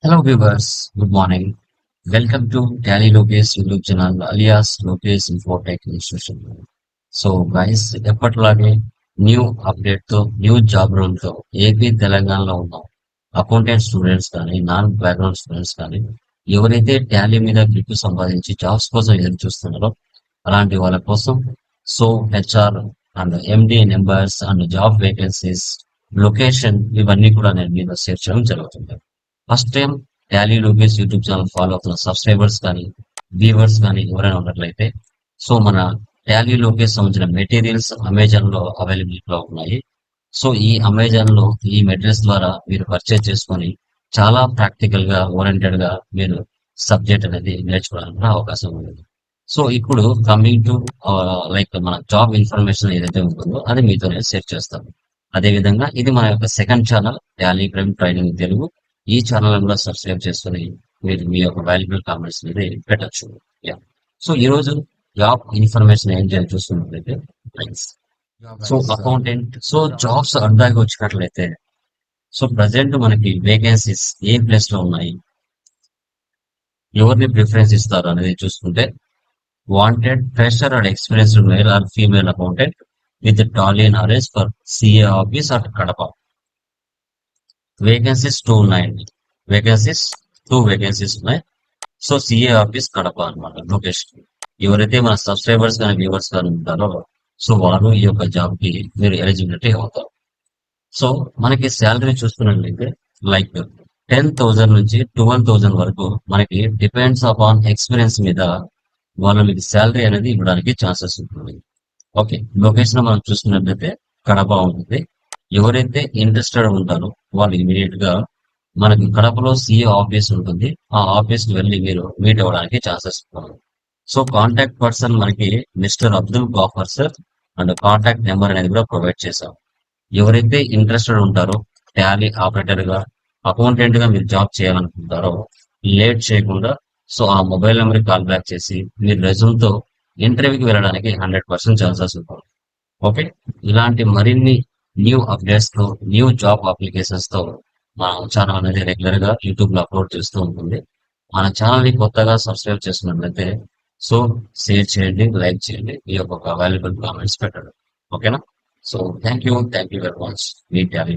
Hello viewers, good morning. Welcome to Tally Lokesh YouTube channel alias Lokesh Infotech Institution. So guys ఎప్పటిలాగే new update తో new job role తో AP తెలంగాణలో ఉన్న accountant students కానీ non background students కానీ ఎవరైతే Tally మీద grip సంపాదించి జాబ్స్ కోసం ఎదురు చూస్తున్నారో అలాంటి వాళ్ళ కోసం so HR and MD numbers and job vacancies location ఇవన్నీ కూడా నేను మీద షేర్ చేయడం జరుగుతుంది. First time Tally Lokesh YouTube channel follow అవుతున్న సబ్స్క్రైబర్స్ కానీ వ్యూవర్స్ కానీ ఎవరైనా ఉన్నట్లయితే సో మన టాలీ లోకేష్ సంబంధించిన మెటీరియల్స్ అమెజాన్ లో అవైలబిలిటీలో ఉన్నాయి. సో ఈ అమెజాన్ లో ఈ మెటీరియల్స్ ద్వారా మీరు పర్చేజ్ చేసుకొని చాలా ప్రాక్టికల్ గా ఓరియంటెడ్ గా మీరు సబ్జెక్ట్ అనేది నేర్చుకోవడానికి అవకాశం ఉంది. సో ఇప్పుడు కమింగ్ టు లైక్ మన జాబ్ ఇన్ఫర్మేషన్ ఏదైతే ఉంటుందో అది మీతో నేను షేర్ చేస్తాను. అదే విధంగా ఇది మన యొక్క second channel Tally prime training Telugu. ఈ ఛానల్ కూడా సబ్స్క్రైబ్ చేసుకొని మీరు మీ యొక్క వాల్యుబుల్ కామెంట్స్ అనేది పెట్టచ్చు. యా. సో ఈ రోజు జాబ్ ఇన్ఫర్మేషన్ ఏం చేయాలి చూస్తున్నట్లయితే సో అకౌంటెంట్ సో జాబ్స్ అడ్డాకి వచ్చినట్లయితే సో ప్రజెంట్ మనకి వేకెన్సీస్ ఏ ప్లేస్ లో ఉన్నాయి, ఎవరిని ప్రిఫరెన్స్ ఇస్తారు అనేది చూసుకుంటే wanted fresher and experienced male or female accountant with Tally knowledge for CA office at Kadapa. Vacancies 2 ఉన్నాయండి. వేకెన్సీస్ 2 వేకెన్సీస్ ఉన్నాయి. సో సిఏ ఆఫీస్ కడప అనమాట లొకేషన్. ఎవరైతే మన సబ్స్క్రైబర్స్ కానీ వ్యూవర్స్ కానీ ఉంటారో సో వారు ఈ యొక్క జాబ్ కి మీరు ఎలిజిబిలిటీ అవుతారు. సో మనకి శాలరీ చూసుకున్నట్లయితే లైక్ 10,000 నుంచి 12,000 వరకు మనకి డిపెండ్స్ అపాన్ ఎక్స్పీరియన్స్ మీద వాళ్ళు మీకు శాలరీ అనేది ఇవ్వడానికి ఛాన్సెస్ ఉంటుంది. ఓకే, లొకేషన్ మనం చూసుకున్నట్లయితే కడప ఉంటుంది. ఎవరైతే ఇంట్రెస్టెడ్ ఉంటారో వాళ్ళు ఇమీడియట్ గా మనకి కడపలో సిఏ ఆఫీస్ ఉంటుంది. ఆ ఆఫీస్ కి వెళ్ళి మీరు మీట్ అవ్వడానికి ఛాన్సెస్ ఉన్నాయి. సో కాంటాక్ట్ పర్సన్ మనకి mister Abdul Gaffar sir and contact number అనేది కూడా ప్రొవైడ్ చేశాం. ఎవరైతే ఇంట్రెస్టెడ్ ఉంటారో టాలీ ఆపరేటర్ గా అకౌంటెంట్ గా మీరు జాబ్ చేయాలనుకుంటారో లేట్ చేయకుండా సో ఆ మొబైల్ నెంబర్ కి కాల్ బ్యాక్ చేసి మీరు రెజ్యూమ్ తో ఇంటర్వ్యూకి వెళ్ళడానికి 100% ఛాన్సెస్ ఉంటాయి. ఓకే, ఇలాంటి మరిన్ని న్యూ అప్డేట్స్ తో న్యూ జాబ్ అప్లికేషన్స్ తో మన ఛానల్ అనేది రెగ్యులర్ గా యూట్యూబ్ లో అప్లోడ్ చేస్తూ ఉంటుంది. మన ఛానల్ ని కొత్తగా సబ్స్క్రైబ్ చేసుకున్నట్లయితే సో షేర్ చేయండి, లైక్ చేయండి, మీ యొక్క వాల్యుబుల్ కామెంట్స్ పెట్టండి. ఓకేనా? So thank you very much. Me Tally.